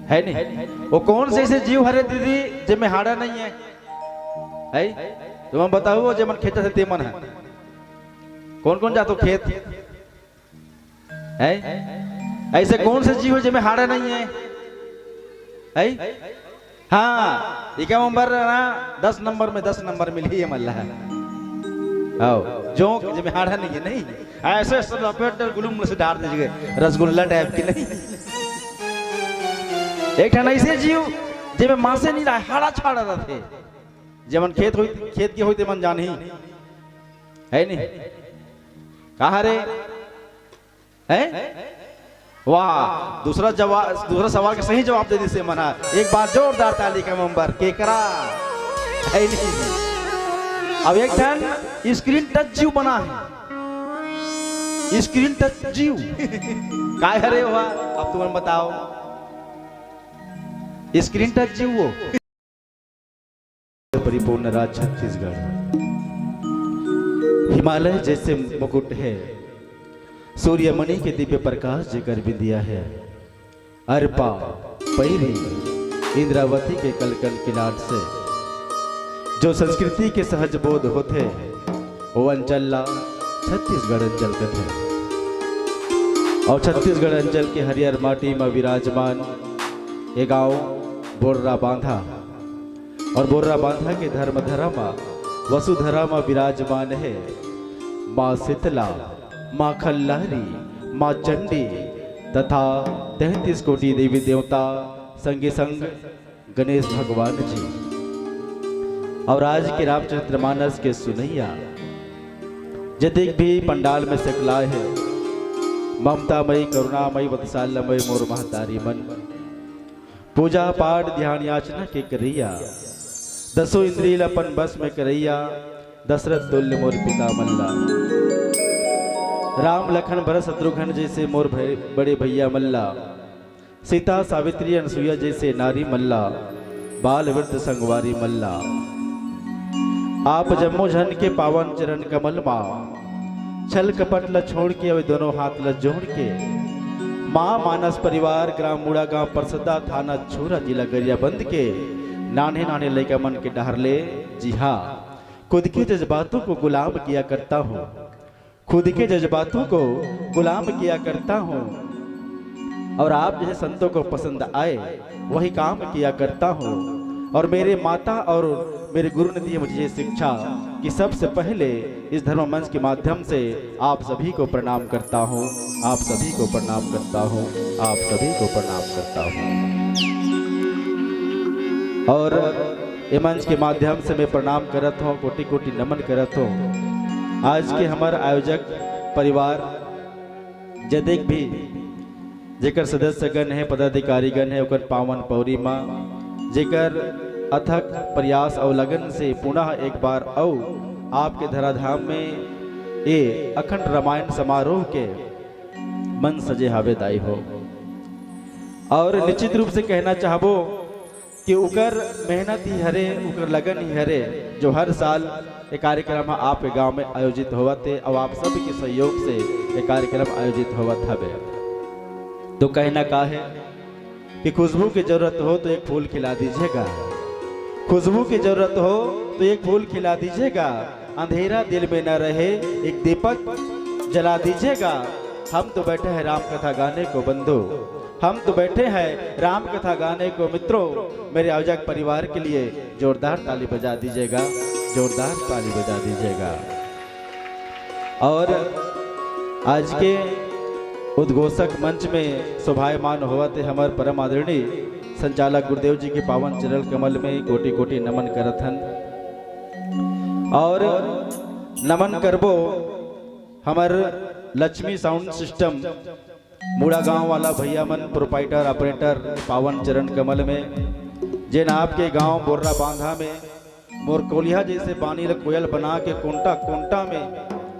है नहीं। वो कौन से ऐसे जीव हरे दीदी जे में हाड़ा नहीं है, तुम हम बताओ जे मन खेत से तेमन है। कौन कौन जातो खेत है? ऐसे कौन से जीव जे में हाड़ा नहीं है? हाँ ये क्या नंबर ना 10 नंबर में 10 नंबर मिली है मल्ला आओ जो जे में हाड़ा नहीं है। नहीं ऐसे सब लपेट गुलूम से डाल दीजिए रसगुल्ला टाइप की नहीं। एक ठन ऐसे जीव जे में मासे नहीं रहा हाड़ा छाड़ा रहते जेमन खेत के होते मन जान ही है नहीं। कहा रे है? वाह दूसरा सवाल का सही जवाब दे दी से मना। एक बार जोरदार ताली का नंबर केकरा है नहीं। अब एक ठन स्क्रीन टच जीव बना है। स्क्रीन टच जीव काय हरे हुआ अब तुम बताओ। स्क्रीन टच जीव वो परिपूर्ण राज्य छत्तीसगढ़ हिमालय जैसे मुकुट है, सूर्यमणि के दिव्य प्रकाश जेकर बिंदिया है। अर्पा पैरी इंद्रावती के कलकन किलाट से जो संस्कृति के सहज बोध होते वो अंचल छत्तीसगढ़ अंचल कथे। और छत्तीसगढ़ अंचल के हरियर माटी में विराजमान ये गांव बोर्रा बांधा और बोर्रा बांधा के धर्मधरा में वसुधरा में विराजमान है माँ शीतला, माँ खल्लारी, माँ चंडी तथा 33 कोटि देवी देवता संगे संग गणेश भगवान जी। और आज के रामचरितमानस के सुनैया जतिक भी पंडाल में सकलाए है ममतामयी करुणामयी वत्सल्यमयी मोर महतारी मन। पूजा पाठ ध्यान याचना के करैया दसों इंद्रिय अपन बस में करैया दशरथ तुल्य मोर पिता मल्ला। राम लखन भरत शत्रुघ्न जैसे मोर बड़े भैया मल्ला। सीता सावित्री अनसुईया जैसे नारी मल्ला। बाल वृद्ध संगवारी मल्ला। आप जम्मो झन के पावन चरण कमल मा छल कपट ल छोड़ के अब दोनों हाथ ल जोड़ के माँ मानस परिवार ग्राम मुड़ा गांव परसदा थाना छूरा जिला गरियाबंद के नाने नाने लड़का मन के डहरले। जी हाँ खुद के जज्बातों को गुलाम किया करता हूँ, खुद के जज्बातों को गुलाम किया करता हूँ। और आप जैसे संतों को पसंद आए वही काम किया करता हूँ। और मेरे माता और मेरे गुरु ने दी मुझे शिक्षा कि सबसे पहले इस धर्म मंच के माध्यम से आप सभी को प्रणाम करता हूँ, आप सभी को प्रणाम करता हूँ, आप सभी को प्रणाम करता हूँ। और ये मंच के माध्यम से मैं प्रणाम करत हूँ, कोटि कोटि नमन करत हूँ। आज के हमारे आयोजक परिवार जदेक भी जेकर सदस्यगण है पदाधिकारीगण है ओकर पावन पौरी माँ जेकर अथक प्रयास और लगन से पुनः एक बार औ आपके धराधाम में ये अखंड रामायण समारोह के मन सजे हावेदाई हो। और निश्चित रूप से कहना चाहबो कि उकर मेहनत ही हरे उकर लगन ही हरे जो हर साल ये कार्यक्रम आपके गांव में आयोजित होवत है और आप सब के सहयोग से ये कार्यक्रम आयोजित होवत हवे। तो कहना का है कि खुशबू की जरूरत हो तो एक फूल खिला दीजिएगा, खुशबू की जरूरत हो तो एक फूल खिला दीजिएगा। अंधेरा दिल में न रहे एक दीपक जला दीजिएगा। हम तो बैठे हैं राम कथा गाने को बंधु, हम तो बैठे हैं राम कथा गाने को मित्रों। मेरे आयोजक परिवार के लिए जोरदार ताली बजा दीजिएगा, जोरदार ताली बजा दीजिएगा। और आज के उद्घोषक मंच में शोभायमान हुआ थे हमारे परम आदरणीय संचालक गुरुदेव जी के पावन चरण कमल में कोटि कोटि नमन करथन। और नमन करबो हमार लक्ष्मी साउंड सिस्टम मुड़ा गांव वाला भैया मन प्रोपाइटर ऑपरेटर पावन चरण कमल में जिन आपके गांव बोर्रा बांधा में मोर कोलिया जैसे पानी कोयल बना के कोंटा कोंटा में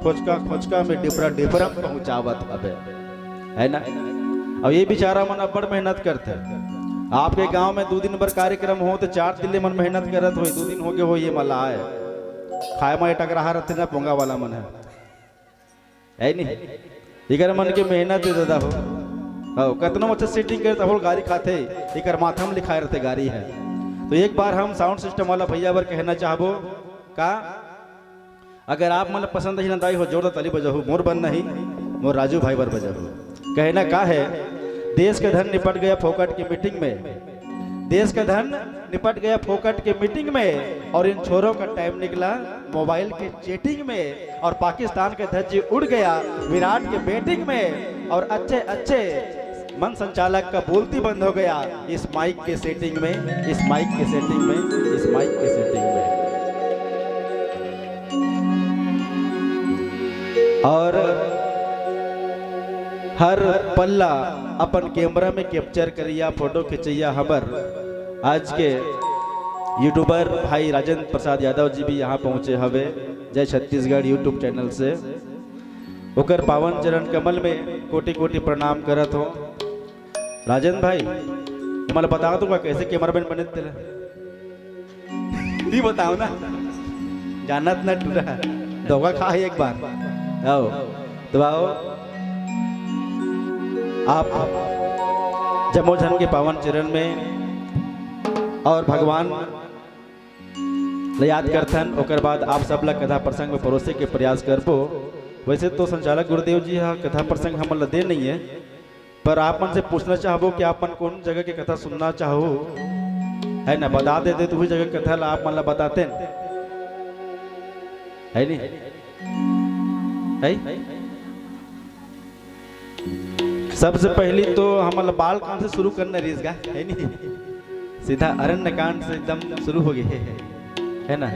खोचका खोचका में डिपरा डिपरा पहुंचावत हवे है ना। अब ये बेचारा मन अब्बड़ मेहनत करते। आपके गांव में 2 दिन पर कार्यक्रम हो तो 4 दिन मन मेहनत करत हो, 2 दिन हो गए हो ये मला आए खाए में टकराहा रहते ना पोंगा वाला मन है नहीं इगर मन के मेहनत दादा हो हो कतनो अच्छा सेटिंग करे तब गाड़ी खाते एक माथा में लिखाए रहते गाड़ी है। तो एक बार हम साउंड सिस्टम वाला भैया बर कहना चाहबो का अगर आप मतलब पसंद ही नदाई हो जोर तली बजाहू मोर बन नहीं मोर राजू भाई बर बजाहू। कहना का है देश का धन निपट गया फोकट की मीटिंग में, देश का धन निपट गया फोकट के मीटिंग में और इन छोरों का टाइम निकला मोबाइल के चैटिंग में और पाकिस्तान के ध्वज उड़ गया विराट के बैटिंग में और अच्छे अच्छे मन संचालक का बोलती बंद हो गया इस माइक के सेटिंग में, इस माइक के सेटिंग में, इस माइक के सेटिंग में। और हर पल्ला अपन कैमरा में कैप्चर करिया फोटो खिंचैया हबर आज के यूट्यूबर भाई राजेंद्र प्रसाद यादव जी भी यहाँ पहुँचे हवे जय छत्तीसगढ़ यूट्यूब चैनल से ओकर पावन चरण कमल में कोटि कोटि प्रणाम करत हो। राजेंद्र भाई मतलब बताओ तो कैसे कैमरामैन बने तेरे नहीं बताओ ना जानत न टूटा धोखा खा एक बार आओ तो आओ आप जमोजन के पावन चरण में और भगवान याद करथन ओकर बाद आप सब ला कथा प्रसंग में परोसे के प्रयास करबो। वैसे तो संचालक गुरुदेव जी हाँ कथा प्रसंग हम दे नहीं है पर आप मन से पूछना चाहबो कि आप मन कौन जगह की कथा सुनना चाहो है ना बता देते तो वही जगह कथा ला आप मन ला बताते है नहीं है? सबसे पहली तो हम बाल कांड से शुरू करना रीस है नहीं सीधा अरण्य कांड से एकदम शुरू हो गई है ना।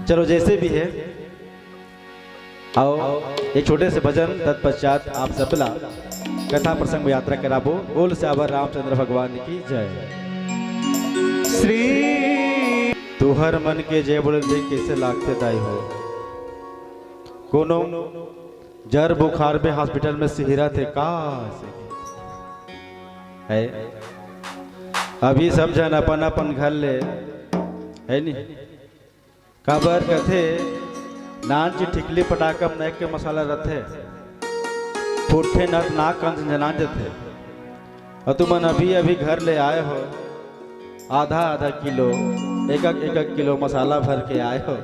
चलो जैसे भी है आओ एक छोटे से भजन तत्पश्चात आप सबला कथा प्रसंग में यात्रा कराबो। बोल सावर रामचंद्र भगवान की जय। श्री तू हर मन के जय बोले देख कैसे लागते दाई हो कोनो जर बुखार में हॉस्पिटल में सिहरा थे का है अभी सब जन अपन अपन घर ले है नी काबर कथे नान जी ठिकली पटाकम नैक के मसाला रथे फूटे नट नाक कंस जना थे और तुमन अभी अभी घर ले आए हो आधा आधा किलो एक किलो मसाला भर के आए हो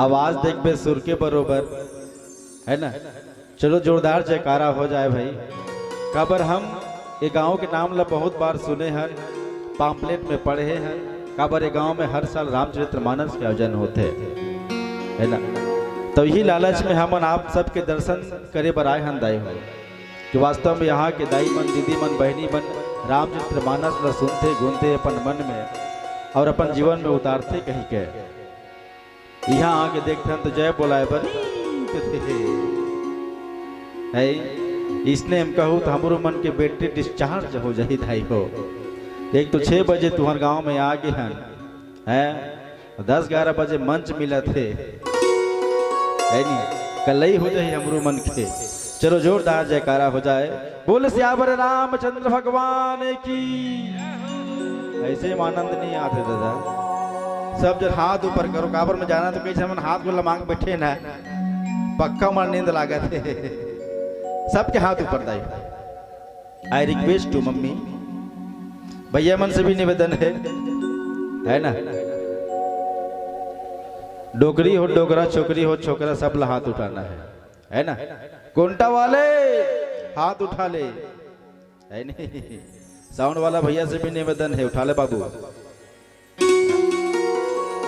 आवाज देख बे सुर के बरोबर है ना। चलो जोरदार जयकारा हो जाए भाई। काबर हम ये गांव के नाम ला बहुत बार सुने हैं पाम्पलेट में पढ़े हैं काबर ये गांव में हर साल रामचरितमानस के आयोजन होते है ना। तो यही लालच में हम आप सबके दर्शन करे बर आए हैं दाई हो कि वास्तव में यहाँ के दाई मन दीदी मन बहनी मन रामचरितमानस ला सुनते गुनते अपन मन में और अपन जीवन में उतारते कहीं के यहाँ आके देखते हैं तो जय बोलाए बर है इसने हम कहूँ तो हमारो मन के बैटरी डिस्चार्ज हो जाही धाई हो। एक तो 6 बजे तुम्हारे गांव में आ गए हैं 10-11 बजे मंच मिला थे है नहीं कल हो जाए हमरो मन के। चलो जोरदार जयकारा हो जाए। बोल सियावर रामचंद्र भगवान की। ऐसे आनंद नहीं आते दादा सब जन हाथ ऊपर करो काबर में जाना तो कैसे हम हाथ को लमांग बैठे ना पक्का मन नींद लागा थे सबके हाथ ऊपर दाई। आई रिक्वेस्ट टू मम्मी भैया मन से भी निवेदन है ना डोगरी हो डोगरा छोकरी हो छोकरा सब ला हाथ उठाना है ना। कोंटा वाले हाथ उठा ले है नहीं साउंड वाला भैया से भी निवेदन है उठा ले बाबू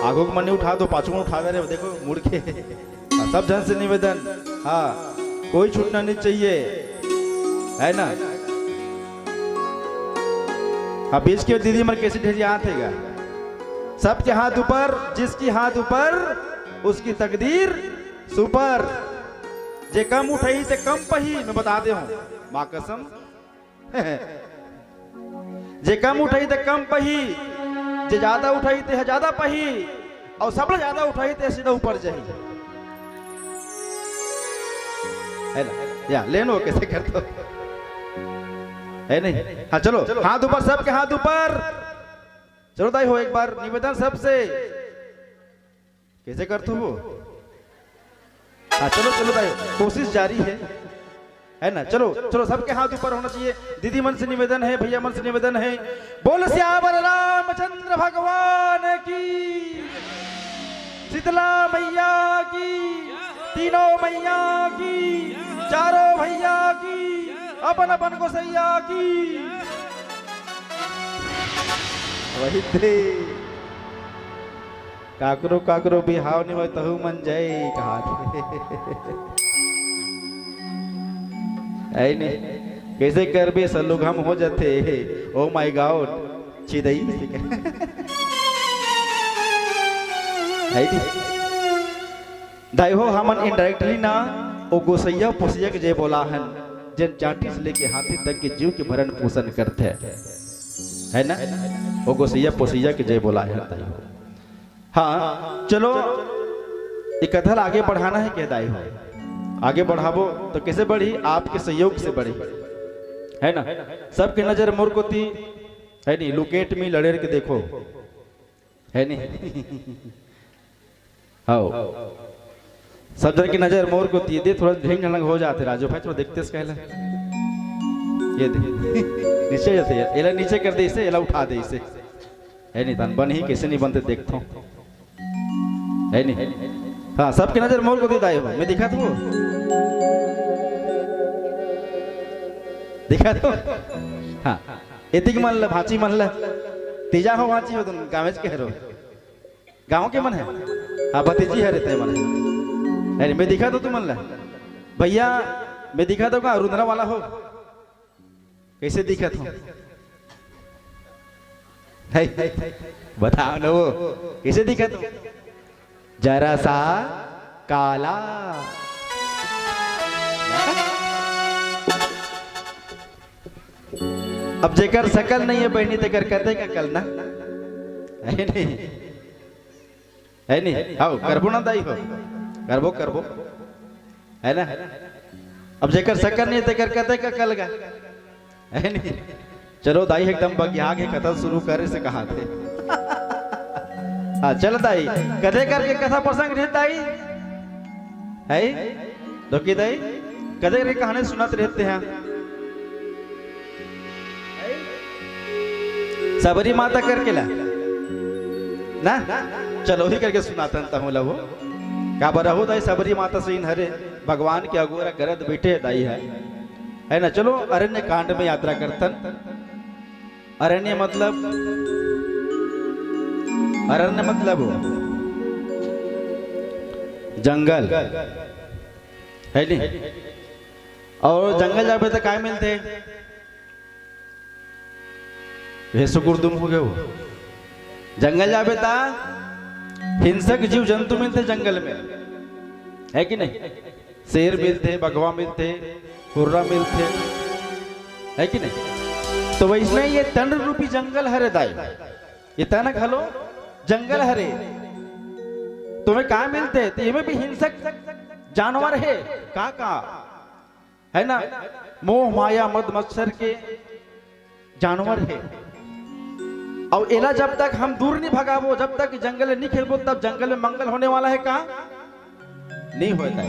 आगो को मन उठा दो पाछू में उठा दे देखो मुड़ के सब जन से निवेदन हाँ कोई छूटना नहीं चाहिए है ना। हाँ बीच के दीदी मन कैसे ढेरी हाथ है सबके हाथ ऊपर जिसकी हाथ ऊपर उसकी तकदीर सुपर जे कम उठाई ते कम पही मैं बता दे हूं मां कसम जे कम उठाई ते कम पही जे ज्यादा उठाई ते ज्यादा पही और सब ज्यादा उठाई ते सीधा ऊपर जाही है ना। या लेनो कैसे करते है नहीं। हाँ चलो हाथ ऊपर सबके हाथ ऊपर चलो दाई हो एक बार निवेदन सबसे कैसे करते हो। हाँ चलो चलो दाई कोशिश जारी है है ना। चलो चलो सबके हाथ ऊपर होना चाहिए। दीदी मन से निवेदन है, भैया मन से निवेदन है, बोल श्यावर रामचंद्र भगवान की, शीतला मैया की, तीनों मैया की, चारों भैया की, अपन अपन गोसैया की। वही थे काकरो काकरो बिहाव नहीं होय तहु मन जय कहा है नहीं। कैसे कर भी सलुग हम हो जाते। ओ माय गॉड चिदई दाई हो हमन इनडायरेक्टली ना ओ गोसैया पोसैया के जय बोला हन जन चाटी से लेके हाथी तक के जीव के भरण पोषण करते है ना। ओ गोसैया पोसैया के जय बोला है दाई हो। हाँ चलो ये कथल आगे बढ़ाना है। कह दाई हो आगे बढ़ावो तो कैसे बढ़ी, आपके सहयोग से बढ़ी है ना। सबके नजर मोर को थी है नहीं, लुकेट में लड़ेर के देखो है नहीं। हाँ सब जन की नजर मोर को थी। दे थोड़ा ढेंग ढंग हो जाते राजू भाई, थोड़ा देखते से कहला ये दे नीचे जाते यार, एला नीचे कर दे इसे, एला उठा दे इसे है नहीं। तन बन ही कैसे नहीं बनते देखता हूँ है नहीं। हाँ सबकी नजर मोर को दाई हो। मैं दिखा तो दिखा तो हाँ इतिक मन ल भाची मन ल तीजा हो भाची हो तुम गाँव के हरो गाँव के मन है। हाँ भतीजी है रहते मन है। मैं दिखा तो तू मन ल भैया, मैं दिखा तो का रुद्रा वाला हो कैसे दिखा तो बताओ ना वो कैसे दिखा तो जरा सा काला। अब जेकर शकल नहीं है बहनी तेकर कहते का कल ना है नहीं है नहीं। हाँ करबो ना दाई हो, करबो करबो है ना। अब जेकर शकल नहीं तेकर कहते का कल का है नहीं। चलो दाई एकदम बगिया के कथा शुरू करे से कहा थे। हाँ चल दाई कदे करके कथा प्रसंग रहता दाई है दोकी दाई कदे रे कहानी सुनाते रहते हैं। सबरी माता करके ला ना, चलो ही करके सुनाता हूँ लहो का बरा हो दाई। सबरी माता से इन हरे भगवान के अगोरा गरद बैठे दाई है ना। चलो अरण्य कांड में यात्रा करतन। अरण्य मतलब जंगल है नहीं। और जंगल जाबे तो काय मिलते सुकुरदुम हो गए वो। जंगल जाबे ता हिंसक जीव जंतु मिलते जंगल में है कि नहीं। शेर मिलते, बगवा मिलते, हुर्रा मिलते है कि नहीं। तो वैसे ये तंड रूपी जंगल हरे दाई, ये तनक हलो जंगल हरे तुम्हें कहा मिलते तो ये भी हिंसक जानवर है का है ना। मोह माया मद मत्सर के जानवर है। और एला जब तक हम दूर नहीं भगावो, जब तक जंगल नहीं खेलबो, तब जंगल में मंगल होने वाला है का नहीं होता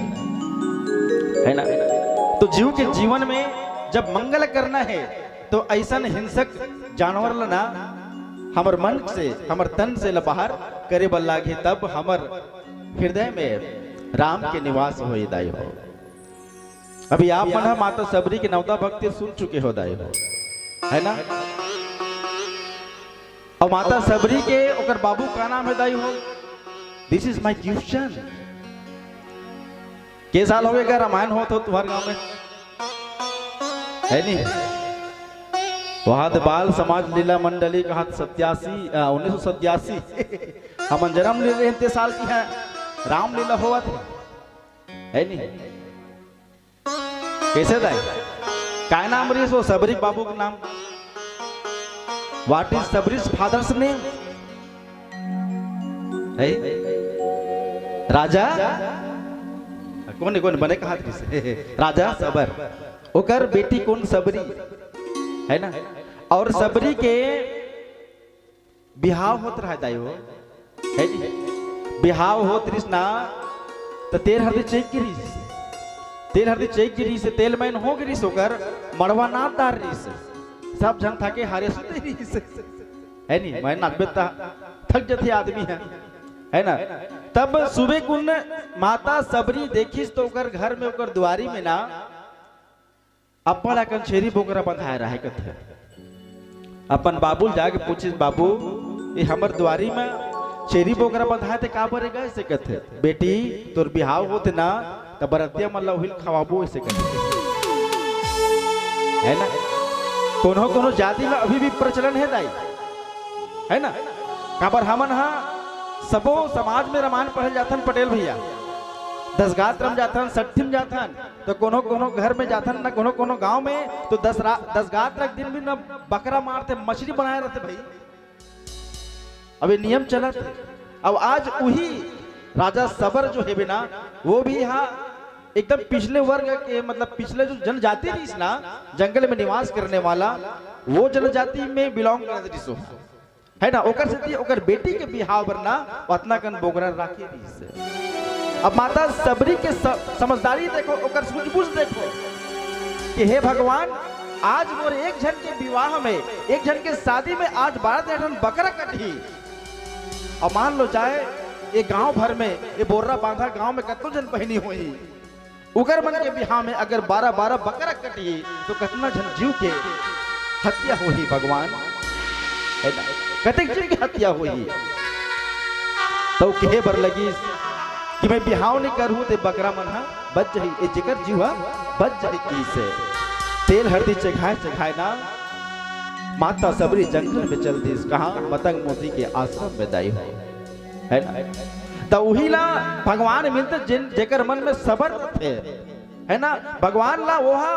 है ना। तो जीव के जीवन में जब मंगल करना है तो ऐसा हिंसक जानवर लना हमर मन से हमर तन से बाहर करे बल्लागे, तब हमर हृदय में राम के निवास हो दाई हो। अभी आप मन माता सबरी के नवदा भक्ति सुन चुके हो दाई हो है ना। और माता सबरी के ओकर बाबू का नाम है दाई हो। This is my question. के साल हो गए रामायण हो तो तुम्हारे गांव में है नहीं। वहां बाल समाज लीला मंडली कहा 1987 हम जन्म ले रहे साल की है रामलीला हुआ था है नहीं। कैसे दाई काय नाम रही सो सबरी बाबू का नाम। व्हाट इज सबरीज फादर्स नेम है राजा कौन बने कहा राजा सबर। ओकर बेटी कौन सबरी है ना। और सबरी के बिहाव होत रहा दाई हो है जी। बिहाव होत रिस ना तो तेर हर चेक करी तेल हरदी चेक गिरी से तेल मैन हो गिरी सोकर मड़वा नाथ दार रही से सब जन था के हारे सुते रही से है नहीं मैं नाचबे थक जाते आदमी है ना। तब सुबह कुन माता सबरी देखिस तो ओकर घर में ओकर दुआरी में ना अपन अकन छेरी बोकरा बंधाए रहे कथे। अपन बाबू जाके पूछिस बाबू ये हमर दुआरी में छेरी बोकरा बंधाए थे का बरे गए से कथे बेटी तोर बिहाव होते ना तो बरतिया मल्ला उहिल खवाबो ऐसे कथे है ना। कोनो कोनो जाति में अभी भी प्रचलन है दाई है ना। काबर हमन हा सबो समाज में रामायण पढ़े जाथन पटेल भैया दसगात रम जाथन सठिम जाथन तो कोनो कोनो घर में जाथन ना कोनो कोनो गांव में तो दसगात रख दिन भी ना बकरा मारते मछली बनाए रहते भाई। अब ये नियम चला थे। अब आज वही राजा सबर जो है बिना वो भी यहाँ एकदम पिछले वर्ग के मतलब पिछले जो जनजाति थी ना जंगल में निवास करने वाला वो जनजाति में बिलोंग करती सो है ना। ओकर से ओकर बेटी के बिहाव वरना उतना कन बोगरा राखी दी से। अब माता सबरी के समझदारी देखो ओकर सूझबूझ देखो कि हे भगवान आज मोर एक जन के विवाह में एक जन के शादी में आज 12 बकरा कटी और मान लो जाए ये गांव भर में ये बोर्रा बांधा गांव में कतों जन पहनी हुई उगर मन के बिहार में अगर 12 बकरा कटी तो कितना जन जीव के हत्या हुई भगवान है ना। कतक जीव की हत्या हुई तो कहे बर लगी कि मैं बिहाव नहीं करूं ते बकरा मन हा बच जाही ए जिकर जीव बच जाही की से। तेल हरदी चखाए ना माता सबरी जंगल में चलती कहा मतंग मोती के आश्रम में दाई हो है ना। तो वही ला भगवान मिलते जिन जेकर मन में सबर थे है ना। भगवान ला वहा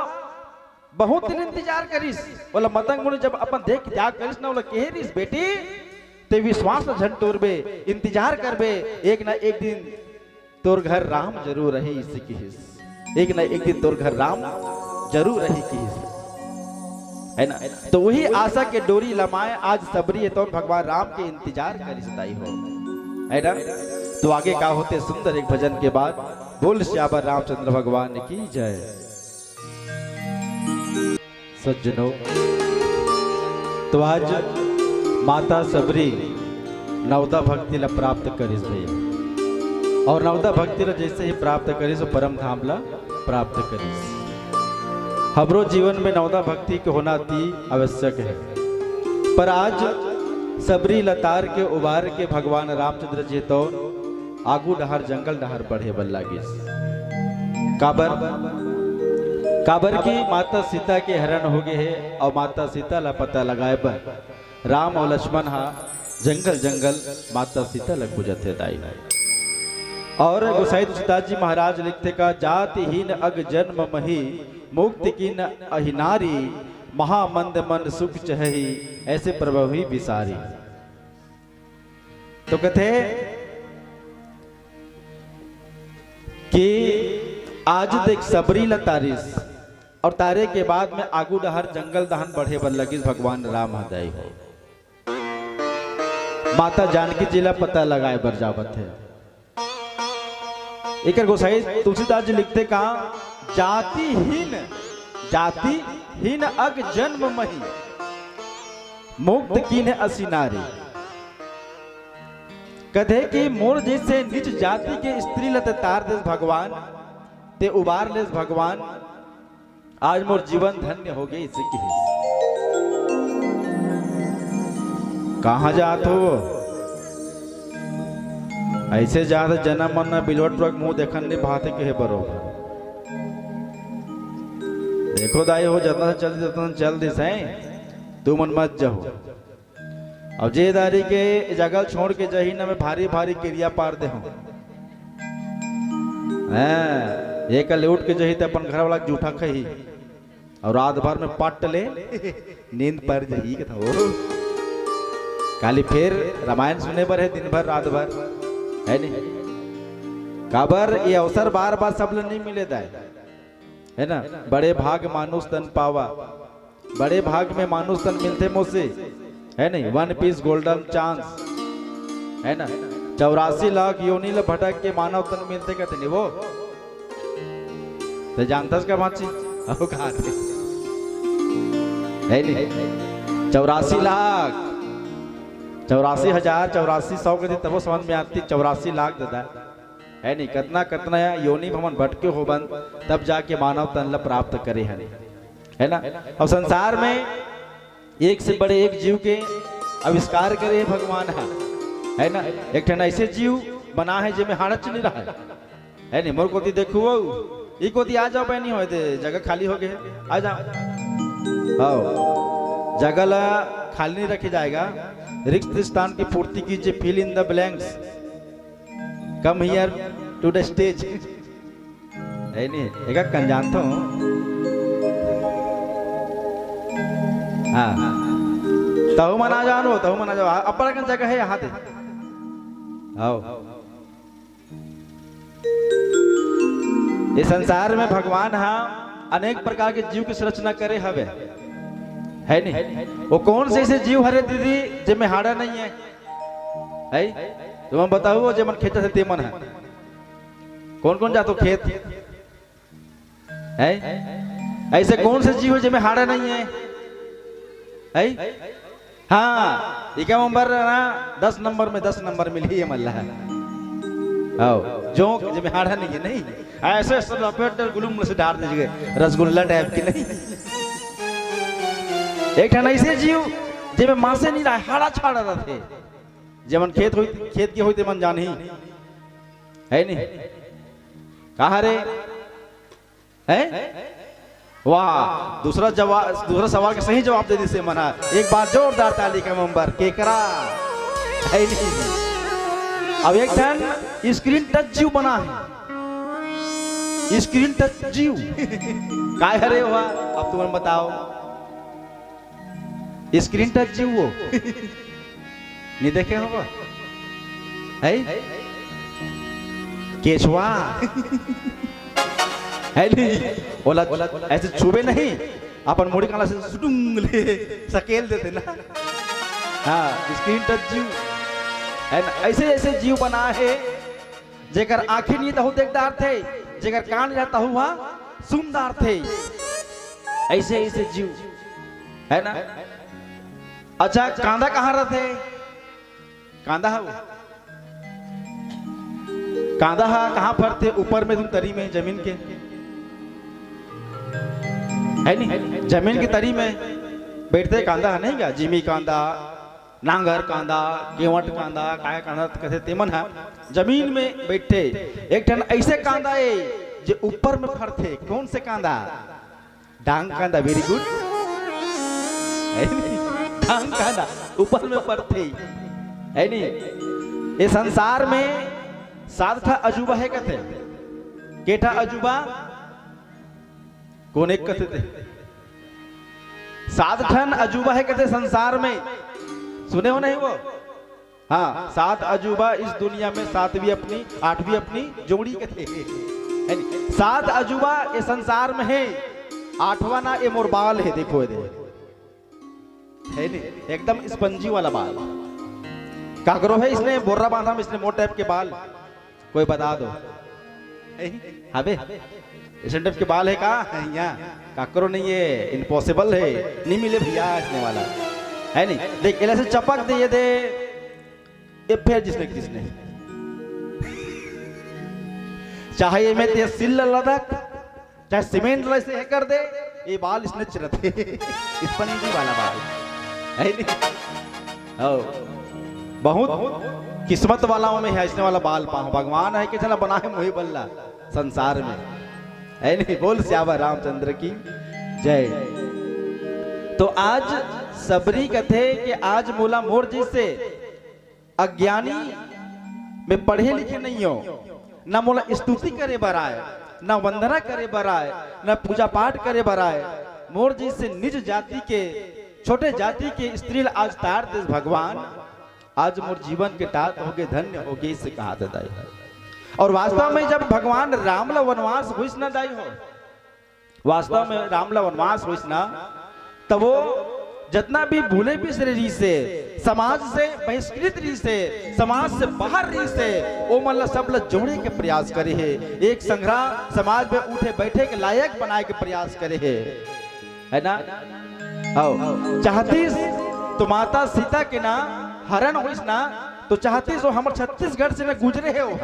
बहुत दिन इंतजार करिस बोला मतंग मुनि जब अपन देख त्याग करिस ना बोला कहे रिस बेटी ते विश्वास झन तोरबे इंतजार करबे एक ना एक दिन तोर घर राम जरूर रहे इसी की हिस एक ना एक दिन तोर घर राम जरूर रहे की हिस है ना। तो वही आशा के डोरी लमाए आज सबरी तो भगवान राम के इंतजार करिस दाई हो है ना। तो आगे का होते सुंदर एक भजन के बाद बोल श्यावर रामचंद्र भगवान की जय। सज्जनों तो आज माता सबरी नवदा भक्ति ला प्राप्त करिस भैया और नवदा भक्ति ला जैसे ही प्राप्त करिस वो परम धाम ला प्राप्त करिस। हमरो जीवन में नवदा भक्ति के होना अति आवश्यक है पर आज सबरी लतार के उबार के भगवान रामचंद्र जी तो आगू डहर जंगल डहर बढ़े बल लागिस। काबर की माता सीता के हरण हो गए है और माता सीता ला पता लगाए पर राम और लक्ष्मण हा जंगल जंगल माता सीता लग बुझत है दाई। और गोसाई तुलसीदास जी महाराज लिखते का जातिहीन अग जन्म मही मुक्ति की न अहिनारी महामंद मन सुख चही ऐसे प्रभवी विसारी। तो कहते कि आज देख सबरी ल तारिस और तारे के बाद में आगू डहर जंगल दहन बढ़े बल लगिस भगवान राम हृदय हो माता जानकी जिला पता लगाए बर जावत है। एक गोसाई तुलसीदास जी लिखते कहा जातिहीन अग जन्म मही मुक्त कीन असिनारी। कहे कि मोर जैसे निज जाति के स्त्री लते तार देस भगवान ते उबार लेस भगवान आज मोर जीवन धन्य हो गई इसे की कहाँ जात हो ऐसे जात जन्म मन बिलोट ट्रक मुंह देखन ने भाते के बरोबर देखो दाई हो जतना चल दिस है तू मन मत जाओ अब जेदारी के जगल छोड़ के जही ना मैं भारी भारी क्रिया पार दे हूं एक उठ के जही तो अपन घर वाला जूठा खही और रात भर में पट ले नींद पर जही के था वो काली फिर रामायण सुने पर है दिन भर रात भर है नहीं काबर ये अवसर बार बार सब नहीं मिले है ना। बड़े भाग मानुष तन पावा बड़े भाग में मानुष तन मिलते मुझसे है नहीं 1 पीस गोल्डन चांस है ना 84 लाख योनिल भटक के मानव तन मिलते कहते नहीं वो तो जानता का माची अब कहा थे है नहीं 84 लाख 84,000 8400 के तब समझ में आती 84 लाख दादा है नहीं कितना कितना योनि भवन भटके हो बंद तब जाके मानव तन प्राप्त करे है ना। अब संसार में एक से बड़े एक जीव के आविष्कार करे भगवान है ना। एक ठन ऐसे जीव बना है जिसमें हाड़च नहीं रहा है नहीं मोर को देखो ई को आ जाओ पे नहीं हो जगह खाली हो गए आ जाओ आओ जगह ला खाली नहीं रखी जाएगा रिक्त स्थान की पूर्ति कीजिए fill in the blanks come here to the stage है नहीं एक कन जानता हूँ हाँ तहु मना जानो तहु मना जाओ अपना कन जगह है यहाँ थे आओ। इस संसार में भगवान हाँ अनेक प्रकार के जीव की संरचना करे हवे है नहीं। वो कौन से ऐसे जीव हरे दीदी जिनमें हाड़ा नहीं है तुम तो बताओ जो मन खेत से तेमन है कौन कौन जातो खेत है ऐसे कौन से जीव है जिनमें हाड़ा नहीं है हाँ ये क्या नंबर ना 10 नंबर में 10 नंबर मिली है मल्ला है आओ जो जिनमें हाड़ा नहीं है नहीं ऐसे लपेट गुलूम से डाल दीजिए रसगुल्ला टाइप की नहीं। एक ठन ऐसे जीव जिनमें मासे नहीं रहा हाड़ा छाड़ा रहते जमन खेत के होते मन जान ही है नहीं कहा रे है वाह दूसरा सवाल का सही जवाब दे दी से मना एक बार जोरदार ताली का मंबर केकरा है नहीं। अब एक ठन स्क्रीन टच जीव बना है स्क्रीन टच जीव काय हरे हुआ अब तुम बताओ स्क्रीन टच जीव वो नहीं देखे होगा है केचवा है नहीं ओला ऐसे छुबे नहीं अपन मुड़ी काला से सुटुंग ले सकेल देते ना हाँ स्क्रीन टच जीव है ना। ऐसे ऐसे जीव बना है जेकर आंखें नहीं तो देखदार थे जेकर कान रहता हुआ सुनदार थे ऐसे ऐसे जीव है ना। अच्छा कांदा कहाँ रहते कांदा है वो कांदा कहाँ पर थे ऊपर में तुम तरी में जमीन के है नहीं जमीन की तरी में बैठते कांदा है नहीं क्या जिमी कांदा नांगर कांदा गेवट कांदा काय कांदा कहते तेमन है जमीन में बैठे। एक ठन ऐसे कांदा है जो ऊपर में फरते कौन से कांदा डांग कांदा वेरी गुड है नहीं डांग कांदा ऊपर में फरते है नहीं। ये संसार में 7 ठा अजूबा है कहते केठा अजूबा कौन एक कहते थे 7 ठन अजूबा है कहते संसार में सुने हो नहीं वो हाँ 7 अजूबा इस दुनिया में 7वीं अपनी 8वीं अपनी जोड़ी के थे 7 अजूबा ये संसार में है 8वां ना ये मोर बाल है देखो ये है नहीं एकदम स्पंजी वाला बाल काकरो है इसने बोर्रा बांधा में इसने मोट टाइप के बाल कोई बता दो अबे इस टाइप के बाल है का यहाँ काकरो नहीं है इम्पॉसिबल है नहीं मिले भैया इसने वाला है नहीं देख ऐसे चपक दे ये दे ये फिर जिसने किसने चाहे ये में ते सिल लदक चाहे सीमेंट से है कर दे ये बाल इसने चिरते स्पंजी वाला बाल है नहीं ओ बहुत किस्मत वालाओं में है इसने वाला बाल पाओ भगवान है कि चला बना है मुही बल्ला संसार में है नहीं बोल श्यामा रामचंद्र की जय। तो आज सबरी कथे कि आज मोला मोर जी से अज्ञानी में पढ़े लिखे नहीं हो न मोला स्तुति करे बराए न वंदना करे बराए न पूजा पाठ करे बराए मोर जी से निज जाति के छोटे जाति के स्त्री आज तार देश भगवान आज मोर जीवन के तात हो गए धन्य हो गए इससे कहा था दाई। और वास्तव में जब भगवान रामला वनवास हुई न दाई हो वास्तव में रामला वनवास हुई ना तब वो जितना भी भूले बिसरे री से, समाज से बहिष्कृत री से, समाज से बाहर री से, वो मतलब सब लोग जोड़े के प्रयास करे है, एक संग्रह समाज में उठे बैठे के लायक बनाए के प्रयास करे है ना। आओ चाहती तो माता सीता के ना हरण होइस ना, तो चाहती तो हमारे छत्तीसगढ़ से ना गुजरे है, वो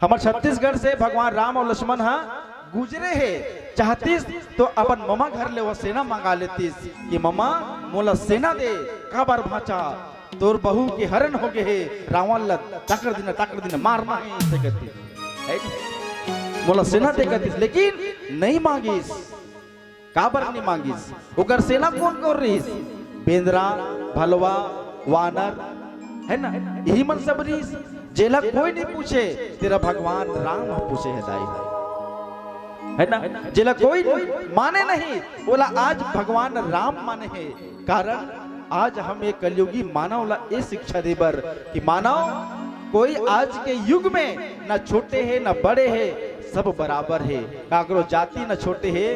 हमारे छत्तीसगढ़ से भगवान राम और लक्ष्मण गुजरे है। चाहतीस तो अपन ममा घर ले वो सेना मंगा लेतीस कि ममा मोला सेना दे, काबर भाचा तोर बहू के हरण हो गए है, रावण ला ताकर दिन मारना है ऐसे कहती, मोला सेना दे कहतीस, लेकिन नहीं मांगीस। काबर नहीं मांगीस? ओकर सेना कौन कर रहीस? बेंद्रा, भलवा, वानर है ना, यही मन सब रहीस। जेला कोई नहीं पूछे, तेरा भगवान राम पूछे है दाई, है ना। जेला कोई माने नहीं, बोला आज भगवान राम माने है। कारण आज हम एक कलयुगी मानव ला ये शिक्षा देबर कि मानव कोई आज के युग में न छोटे है न बड़े है, सब बराबर है। काकरो जाति न छोटे है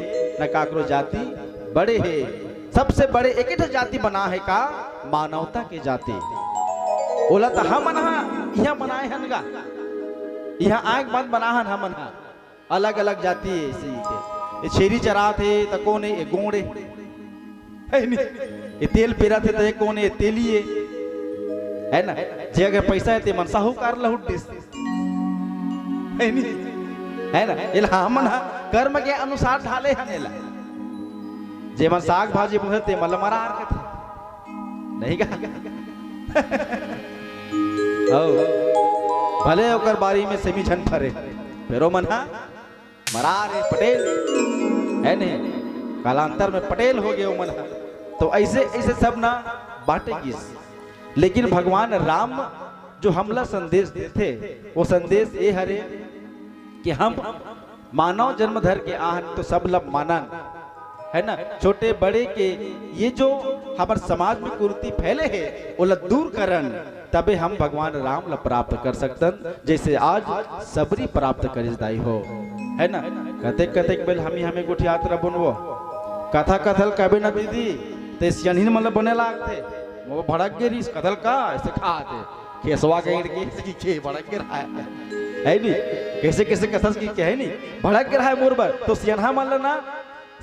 न काकरो जाति बड़े है, सबसे बड़े एक ही जाति बना है का मानवता के जाति। बोला तो हम यहाँ बनाए हन गा, यहाँ आग बंद बना हन हमन अलग अलग जाति है इसी के। ये छेरी चरा थे तो कौन है ये गोड़े, ये तेल पेरा थे तो ये कौन है तेलिए, है ना। जे अगर पैसा है ते मन साहूकार लहुट दिस, है ना। इला हमन कर्म के अनुसार ढाले हनेला, जे मन साग भाजी बुझते मतलब मरार के थे नहीं का भले ओकर बारी में सेमी झन फरे, फेरो मन मरार है पटेल, है नहीं, कालांतर में पटेल हो गए मन। तो ऐसे ऐसे सब ना बांटेगी। लेकिन भगवान राम जो हमला संदेश देते, वो संदेश ये हरे कि हम मानव जन्म धर के आहन तो सब लब मानन, है ना। छोटे बड़े के ये जो हमारे समाज में कुरीति फैले है वो ला दूर करन, तबे हम भगवान राम ला प्राप्त कर सकतन, जैसे आज सबरी प्राप्त करिस दाई हो, है ना। कतेक कतेक बेल हमें गोठी यात्रा बनवो कथा कथल कभी न दीदी ते सियानी मतलब बने लागते, वो भड़क गे रिस कथल का ऐसे खाते केसवा के के भड़क के रहा है नहीं, कैसे कैसे कथा की क्या है नहीं भड़क के रहा है मोरबर। तो सियाना मतलब ना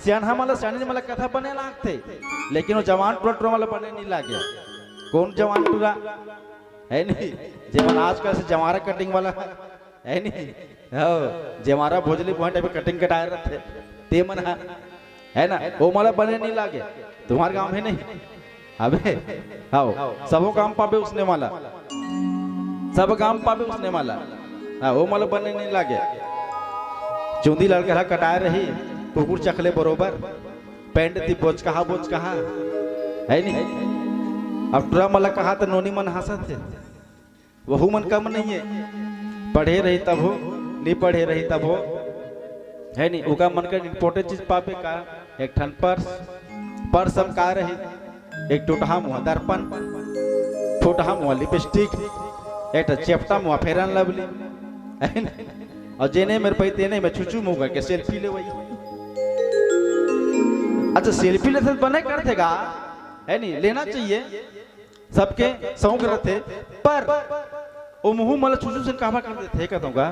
सियाना मतलब सियानी मतलब कथा बने लागते, लेकिन वो जवान टूरा मतलब बने नहीं लागे। कौन जवान टूरा है नहीं, जेमन आजकल से जमारा कटिंग वाला है नहीं, हो जमारा भोजली पॉइंट अभी कटिंग कटाए रहते ते मन है ना, वो मतलब बने नहीं लागे। तुम्हारे गांव में नहीं अबे आओ सबो काम पाबे उसने वाला, सब काम पाबे उसने वाला, वो मतलब बने नहीं लागे। चूंदी लड़का कटाए रही, कुकुर चखले बरोबर, पेंट थी बोझ कहा है नहीं। अब टूरा मला कहा तो नोनी मन हंसत थे, वहू मन कम नहीं है, पढ़े रही तब हो नहीं पढ़े रही तब हो, है नहीं। उका मन का इम्पोर्टेंट चीज पापे का एक ठन पर्स हम का रही, एक टूटहा मुँह दर्पण, फूटहा मुँह लिपस्टिक, एक चेपटा मुँह फेरन लवली, है नहीं। और जेने मेरे पे तेने में छुचू मुँह करके सेल्फी ले वही। अच्छा सेल्फी लेते बने करते गा है नहीं, लेना चाहिए, सबके शौक रहते, पर वो मुँह मतलब छुचू से काबा कर देते का दूंगा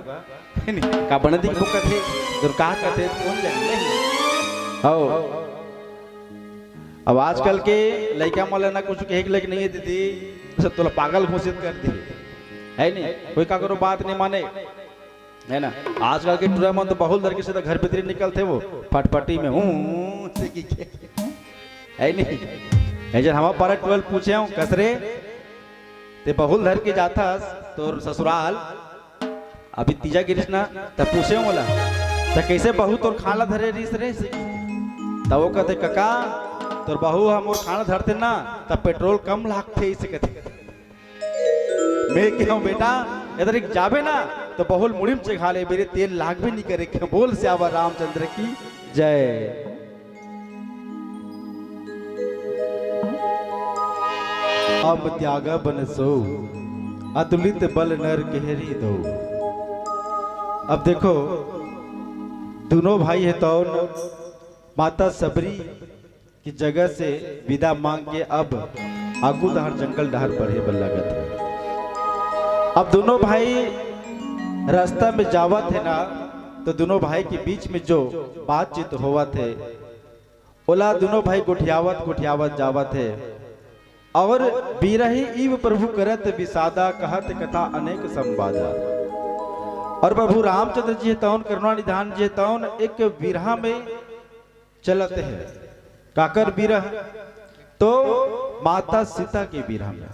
है नहीं, का बने दिख बुक थे जो कहा करते कौन जाने नहीं। हो अब आजकल के लड़का मतलब ना कुछ कहे लग नहीं है दीदी, सब तो पागल घोषित कर दी है नहीं, कोई का करो बात नहीं माने, है ना। आजकल के टूरा मन तो बहुत लड़के से तो घर भीतर निकलते वो फटफटी में है नहीं। जब हमारे पारा 12 पूछे हूँ कसरे ते बहुल धर के जाता तो ससुराल अभी तीजा गिरिश ना तब पूछे हूँ बोला तो कैसे बहू तोर खाना धरे रिस रे, तब वो कहते कका तोर बहू हम और खाना धरते ना तब पेट्रोल कम लागते इसे कहते। मैं क्या हूँ बेटा इधर एक जाबे ना तो बहुल मुड़िम से खा ले, मेरे तेल लाग भी नहीं करे। क्या बोल श्यावर रामचंद्र की जय। अब त्यागा बन सो अतुलित बल नर गहरी दो। अब देखो दोनों भाई है तो माता सबरी कि जगह से विदा मांग के अब आगू दहर जंगल डहर बढ़े बल लगत है। अब दोनों भाई रास्ता में जावत है ना, तो दोनों भाई के बीच में जो बातचीत हुआ थे, ओला दोनों भाई गुठियावत गुठियावत जावत है। और बीरही ईव प्रभु करत विसादा, कहत कथा अनेक संवादा। और प्रभु रामचंद्र जी तौन करुणा निधान जी तौन एक विरहा में चलत है। काकर विरह? तो माता सीता के विरह में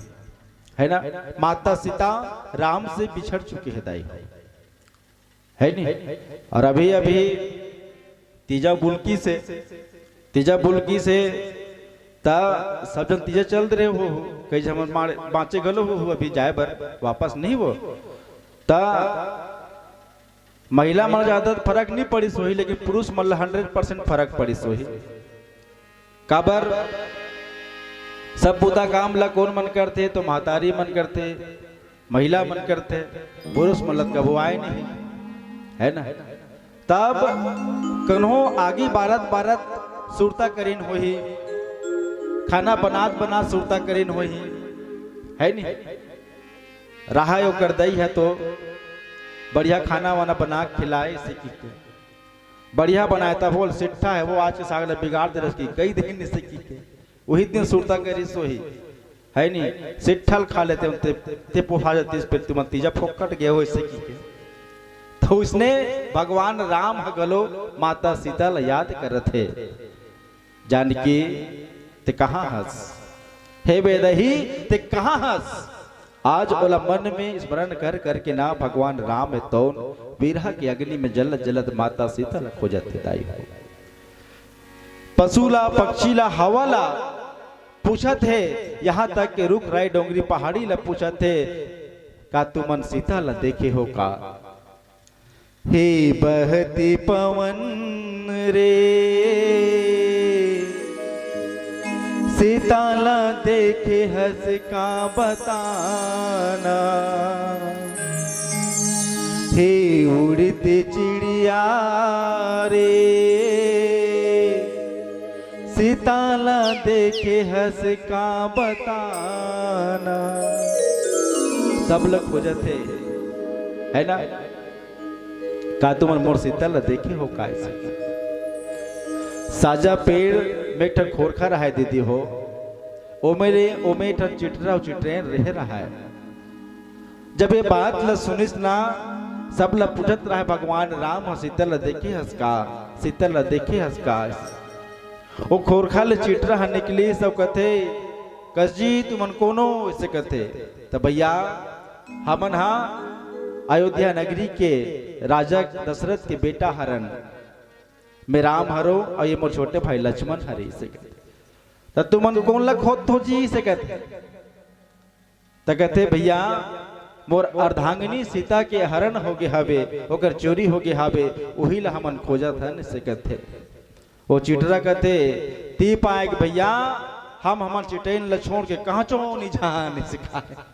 है ना। माता सीता राम से बिछड़ चुके हैं दाई, है नहीं। और अभी अभी तीजा बुल्की से ता सब जन तीजा चल रहे हो, कई हम बाँचे गलो हो, अभी जाए बर वापस नहीं वो ता महिला मन ज्यादा फर्क नहीं पड़ी सोही, लेकिन पुरुष मन 100% फर्क पड़ी सोही। काबर सब बुता काम ला कौन मन करते? तो महतारी मन करते, महिला मन करते, पुरुष मन कबो आए नहीं, है ना। तब कन्हो आगे बारत सुरता करीन होही, खाना बनात सुरता करीन होही, है नहीं। रहा यो कर दई है तो बढ़िया खाना वाना बना खिलाए, इसे की बढ़िया बनाए तब बोल सिट्ठा है वो आज के सागला बिगाड़ दे रही कई दिन इसे की वही दिन सुरता करी सोही, है नहीं। सिट्ठल खा लेते उनते ते पोहा जाती पे तुम तीजा फोकट गए हो इसे की। तो उसने भगवान राम गलो माता सीता ला याद कर थे, जानकी ते कहाँ हंस, हे बेदही ते कहाँ हंस। आज ओला मन में स्मरण कर करके ना भगवान राम है तो विरह की अग्नि में जलत जलत माता सीता ला खोजत दाई। पशुला पक्षीला हवाला पूछत है, यहाँ तक के रुक राय डोंगरी पहाड़ी ला पूछत है, का तू मन सीता ला देखे हो का। हे बहती पवन रे सीता ला देखे हंस का बताना। हे उड़ती चिड़िया रे सीता ला देखे हंस का बताना। सब लोग खोजत है ना, का तुम मोर सीता ला देखे हो का। साजा पेड़ में ठन खोरखा रहा है दीदी हो, ओमे ठन चिटरा चिटरेन रह रहा है। जब ये बात ला सुनिस ना, सब ला पूछत रहा है भगवान राम सीता ला देखे हंसका, सीता ला देखे हंसका। वो खोरखा ले चिटरा निकली, सब कथे कस जी तुमन कोनो इसे कथे। तो भैया हमन हा अयोध्या नगरी के राजा दशरथ के बेटा हरन में राम हरो, और ये मोर छोटे भाई लक्ष्मण हरे इसे कहते। तो तुमन कौन लग होत हो जी इसे कहते। तो कहते भैया मोर अर्धांगिनी सीता के हरण हो गए हवे, ओकर चोरी हो गए हवे, वही ला हमन खोजत हन इसे कहते। वो चिटरा कहते ती पाए भैया हम हमर चिटैन ला छोड़ के कहाँ चो नहीं जान सिखाए,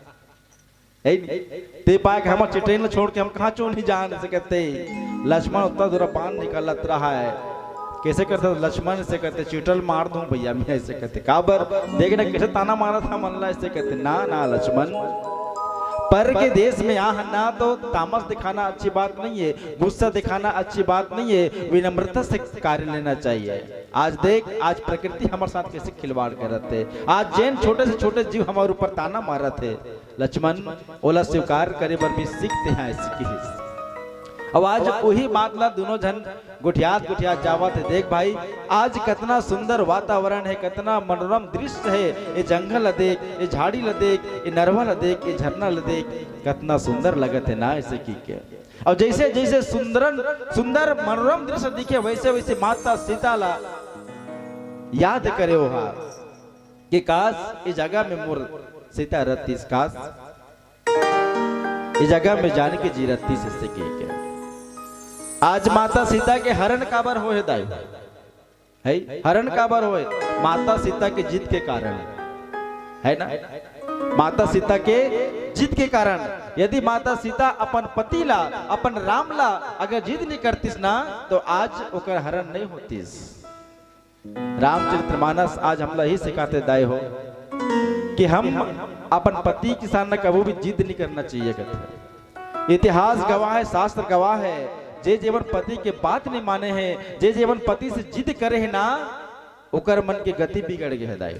ते पाए हमर चिटैन ला छोड़ के हम कहाँ चो नहीं जान से कहते। लक्ष्मण उतना दूर पान निकालत रहा है, कैसे करते लक्ष्मण से कहते चिटल मार दूं भैया मैं ऐसे कहते। काबर देखना कैसे ताना मारा था मन ला, ऐसे कहते ना ना लक्ष्मण पर के देश में यहाँ ना तो तामस दिखाना अच्छी बात नहीं है, गुस्सा दिखाना अच्छी बात नहीं है, विनम्रता से कार्य लेना चाहिए। आज देख आज प्रकृति हमारे साथ कैसे खिलवाड़ कर रहे थे, आज जैन छोटे से छोटे जीव हमारे ऊपर ताना मारा थे। लक्ष्मण ओला स्वीकार करे पर भी सीखते हैं इसकी। अब आज वही बात ला दोनों जन गुठियात जावत है। देख भाई आज कितना सुंदर वातावरण है, कितना मनोरम दृश्य है। ये जंगल देख, ये झाड़ी ला देख, ये नरवा ला देख, ये झरना ला देख, कितना सुंदर लगत है ना ऐसे की के। और जैसे जैसे सुंदर मनोरम दृश्य दिखे वैसे वैसे माता सीता ला याद करे हो कि काश इस जगह में मोर सीता रहती, काश इस जगह में जाने की जी रहती से की के। आज माता सीता के हरण काबर हो दाई है, हरण काबर हो माता सीता के जिद के कारण है ना। माता सीता के जिद के कारण यदि माता सीता अपन पति ला अपन राम ला अगर जिद नहीं करतीस ना तो आज ओकर हरण नहीं होतीस, रामचरितमानस आज हमला ही सिखाते दाई हो कि हम अपन पति के साथ न कभी भी जिद नहीं करना चाहिए कहते। इतिहास गवाह है, शास्त्र गवाह है, जे जीवन पति के बात नहीं माने हैं, जे जीवन पति से जिद करे है ना, ओकर मन के गति बिगड़ गए है दाई।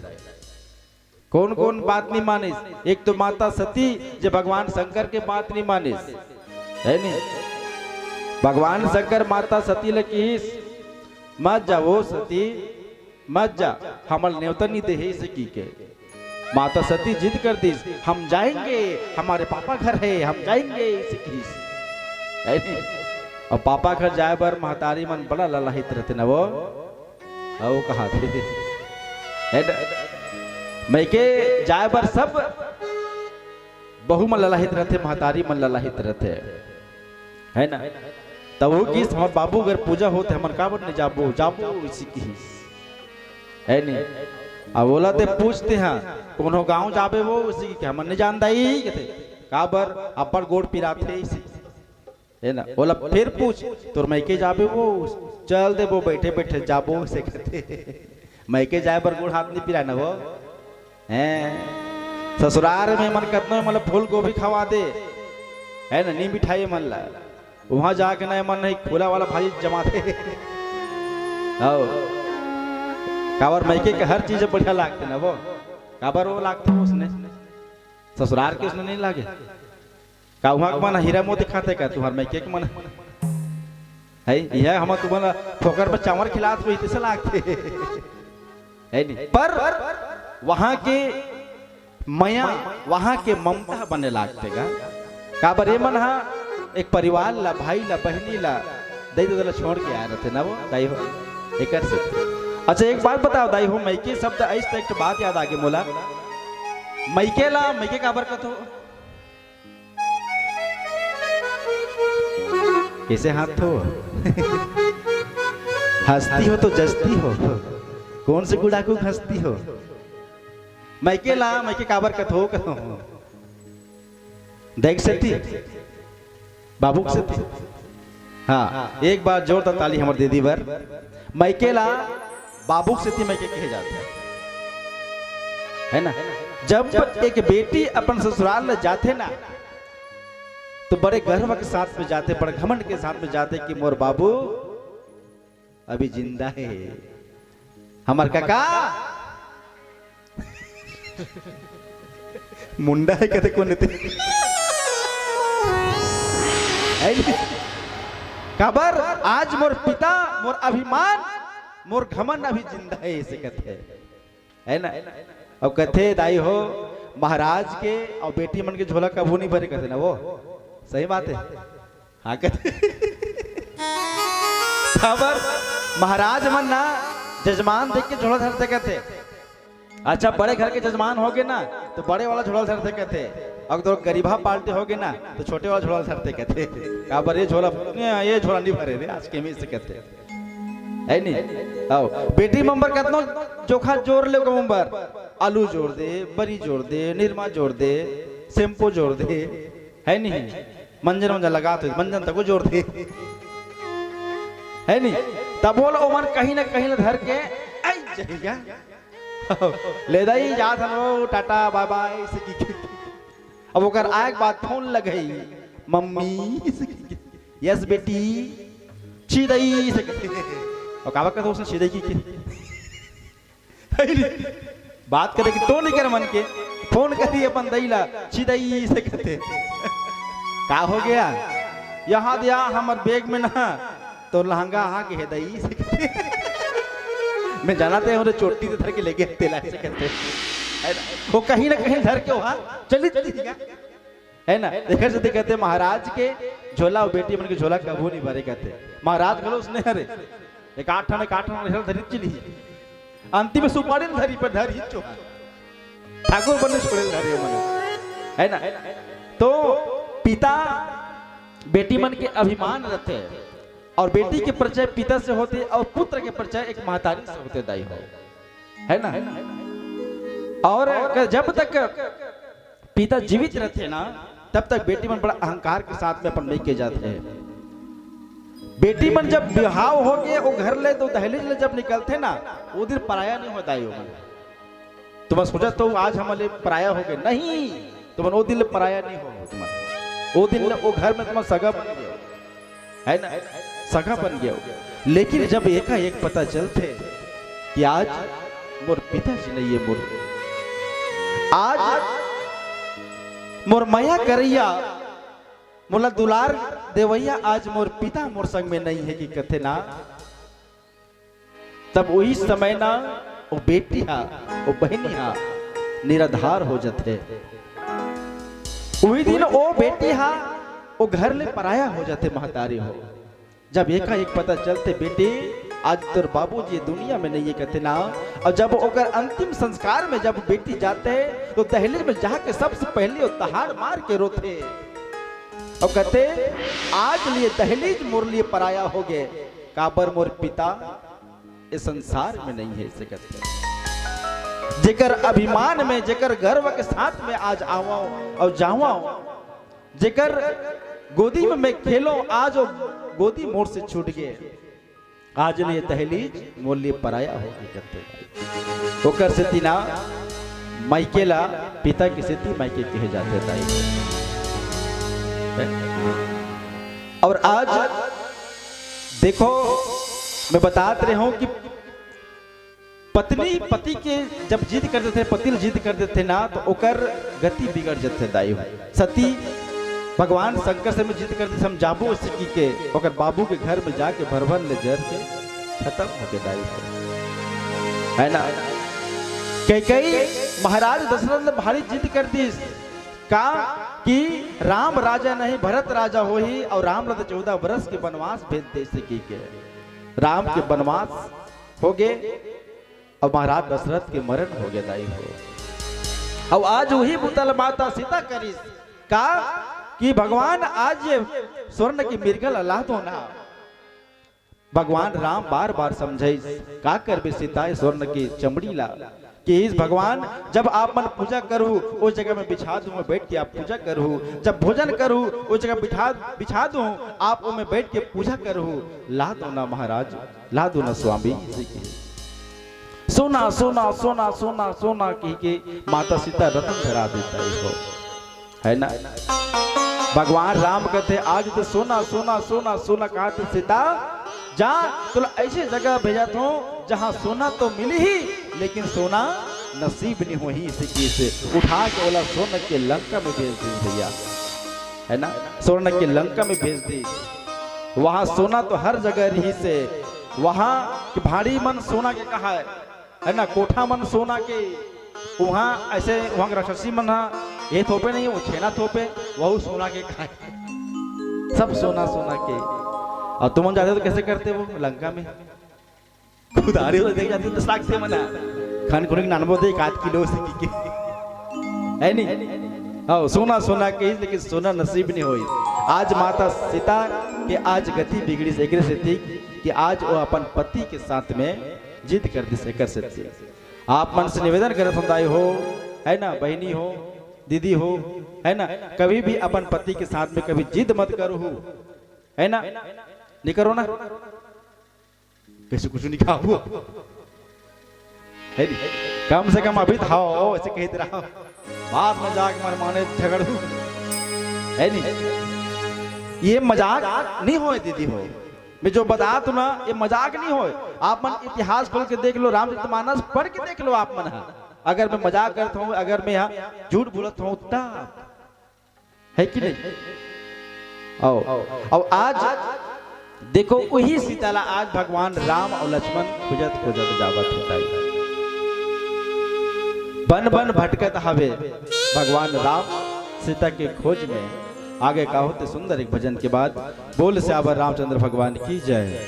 कौन कौन बात नहीं मानिस? एक तो माता सती जो भगवान शंकर के बात नहीं मानिस है नहीं। भगवान शंकर माता सती लकीस मत जा वो सती मत जा, हमल न्योता नहीं दे से की के। माता सती जिद कर दी, हम जाएंगे, हमारे पापा घर है, हम जाएंगे है नहीं। और पापा घर जाए बर महतारी मन बड़ा ललाहित रहते ना वो कहा थे मैके जाए बर सब बहु मन ललाहित रहते, महतारी मन ललाहित रहते है ना। तब वो किस हमारे बाबू घर पूजा होते हमन का नहीं जाबो जाबो इसी की है नहीं। अब बोला ते पूछते हैं कौन हो गाँव जाबे वो उसी की हमन नहीं जानता ही कहते का बर अपर गोड़ पिराते इसी है ना। बोला फिर पूछ तो मैके जाबे वो चल दे वो बैठे बैठे जाबो से कहते मैके जाए बर गोड़ हाथ नहीं पिरा ना वो हैं। ससुराल में मन करते मतलब फूल गोभी खवा दे है ना, नहीं मिठाई मन ला वहां जाके ना मन नहीं खोला वाला भाजी जमाते काबर मैके के हर चीज बढ़िया लागते ना वो काबर वो लागते उसने ससुराल के उसने नहीं लागे का वहां के मन हीरा मोती खाते का तुम्हार मैके के मन है यह हम तुम्हारा ठोकर पर चावल खिलाते हुए इतने लागते है नहीं। पर वहां के मया वहां के ममता बने लागते काबर ये मन हा एक परिवार ला भाई ला बहनी ला दई दे छोड़ के आए रहते ना वो दाई हो एक से। अच्छा एक बात बताओ दाई हो मैके शब्द ऐसे एक बात याद आगे मोला मैके ला मैके काबर का तो कैसे हाथ हो हंसती हो तो जस्ती हो कौन से गुड़ाकू हंसती हो मैके ला मैके काबर का तो देख सकती बाबू से थी। हाँ एक बार जोरदार ताली हमारे दीदी बर मैकेला बाबू से थी मैके कहे जाते है ना। जब एक बेटी अपन ससुराल में जाते ना तो बड़े गर्व के साथ में जाते, बड़े घमंड के साथ में जाते कि मोर बाबू अभी जिंदा है, हमार काका मुंडा है कहते कौन खबर आज मोर पिता मोर अभिमान मोर घमन अभी जिंदा है ऐसे कहते है ना। अब कहते दाई हो महाराज के और बेटी मन के झोला कबू नहीं भरे कहते ना वो सही बात है। हाँ कहते खबर महाराज मन ना जजमान देख के झोला धरते कहते। अच्छा बड़े घर के जजमान हो गए ना तो बड़े वाला झोला धरते कहते, अगर तो गरीबा पालते हो गए ना तो छोटे वाला झोला धरते कहते। काबर ये झोला नहीं भरे रे आज के में से कहते है नहीं। आओ बेटी मंबर कहते चोखा जोड़ ले मंबर आलू जोड़ दे, बरी जोड़ दे, निरमा जोड़ दे, शैम्पू जोड़ दे है नहीं, मंजन मंजन लगा तो मंजन तक जोड़ दे है नहीं। तब बोलो ओमन कहीं ना धर के जाएगा ले दाई जा टाटा बाय बाय अब ओकर आग बात फोन लगई मम्मी यस बेटी छिदई से और कावा कहते उसने छिदई की बात करे कि तो नहीं कर मन के फोन करी अपन दैला छिदई से कहते का हो गया यहाँ दिया हमार बैग में ना तो लहंगा आ के है दई से कहते मैं जानते हैं चोटी धर के लेके तेला से कहते वो कहीं ना कहीं धर के वहां चली है ना। देखा से कहते महाराज के झोला बेटी मन के झोला कबू नहीं भरे कहते महाराज गलो उसने हरे एक आठ धरी चली अंतिम सुपारी धरी पर धरी चोखा ठाकुर बने छोड़े धरे मन है ना। तो पिता बेटी मन के अभिमान रहते हैं और बेटी के परिचय पिता से होते और पुत्र के परिचय एक महतारी से होते दाई हो है ना। और जब तक पिता जीवित रहते ना तब तक बेटी मन बड़ा अहंकार के साथ में अपन नहीं के जाते हैं। बेटी मन जब विवाह हो गए वो घर ले तो दहलीज ले जब निकलते ना वो दिन पराया नहीं होता है। तुम सोचा तो आज हमारे पराया हो गए नहीं, तुम वो दिन पराया नहीं हो, तुम वो दिन वो घर में तुम सगा बन गए है ना, सगा बन गया। लेकिन जब एकाएक पता चलते कि आज मोर पिताजी नहीं है, मोर आज मोर माया करैया मोला दुलार देवैया आज मोर पिता मोर संग में नहीं है कि कथे ना, तब वही समय ना वो बेटी हा वो बहनी हा निराधार हो जाते। वही दिन वो बेटी हा वो घर ले पराया हो जाते, महतारी हो। जब एकाएक पता चलते बेटी आज तोर बाबूजी दुनिया में नहीं है कहते ना, और जब ओकर अंतिम संस्कार में जब बेटी जाते तो दहलीज में जाके सबसे पहले वो तहाड़ मार के रोते और कहते आज लिए दहलीज मोर लिए पराया हो गए, काबर मोर पिता इस संसार में नहीं है। इसे कहते जेकर अभिमान में जेकर गर्व के साथ में आज आवा और जावा, जेकर गोदी में मैं खेलो आज गोदी मोर से छूट गए, आज लिए दहलीज मोर लिए पराया होगी करते ओकर से तीना मायकेला पिता की सेती मायके कहे जाते ताई। और आज देखो मैं बताते रहा हूं कि पत्नी पति के जब जिद करते थे, पति जिद करते थे ना तो ओकर गति बिगड़ जाते दाई। सती भगवान शंकर से में जिद करते समझाबो सिकी के ओकर बाबू के घर में जाके भर ले जर के खत्म हो के दाई है ना। कई महाराज दशरथ ने भारी जिद कर दी का कि राम राजा नहीं भरत राजा हो ही, और राम रथ 14 वर्ष के वनवास भेज दे सिकी के। राम के वनवास हो गए और महाराज दशरथ के मरण हो गए दाई हो। और आज वही बुतल माता सीता करी का कि भगवान आज ये स्वर्ण की मिर्गल अल्लाह तो ना, भगवान राम बार बार समझाई का कर भी सीता स्वर्ण की चमड़ी ला कि इस भगवान जब आप मन पूजा करूँ उस जगह में बिछा दूं, मैं बैठ के आप पूजा करूँ, जब भोजन करूँ उस जगह बिछा दूं आप में बैठ के पूजा करूँ। ला दो ना महाराज, ला दो ना स्वामी। सोना सोना सोना सोना सोना कह के माता सीता रतन धरा देता है ना। भगवान राम कहते आज तो सोना सोना सोना सोना कहते सीता जा तो ऐसे जगह भेजा तो जहां सोना तो मिली ही लेकिन सोना नसीब नहीं हो ही, इसी से उठा के बोला सोना के लंका में भेज दी भैया है ना, सोना के लंका में भेज दी। वहां सोना तो हर जगह रही से, वहां भारी मन सोना के कहा है ना, कोठा मन सोना के, वहां ऐसे वहां राक्षसी मन ये थोपे नहीं वो छेना थोपे वह सोना के खाए, सब सोना सोना के। और तुम जाते तो कैसे करते वो लंका में खुद आ रही हो देख जाती 10 लाख से मना खान खुने नानबो दे 1 किलो से की है नहीं। हाँ सोना सोना के, लेकिन सोना नसीब नहीं हुई। आज माता सीता के आज गति बिगड़ी से थी कि आज वो अपन पति के साथ में जिद कर दी से कर सकती। आप मन से निवेदन कर समुदाय हो है ना, बहनी हो दीदी हो है ना, कभी भी अपन पति के साथ में कभी जिद मत करो है ना, नहीं करो ना, कैसे कुछ नहीं खाओ है नहीं, कम से कम अभी खाओ ऐसे कहते रहो, बात मजाक मन माने झगड़ू है नहीं। ये मजाक नहीं हो दीदी हो, मैं जो बता तू ना ये मजाक नहीं हो। आप मन इतिहास खोल के देख लो, रामचरितमानस पढ़ के देख लो आप मन। अगर मैं मजाक करता हूँ, अगर मैं यहाँ झूठ बोलता हूँ तब है कि नहीं। और आज देखो वही सीताला आज भगवान राम और लक्ष्मण खोजत खोजत जावत होता है, बन बन भटकत हवे भगवान राम सीता के खोज में। आगे का होते सुंदर एक भजन के बाद बोल से आवर रामचंद्र भगवान की जय।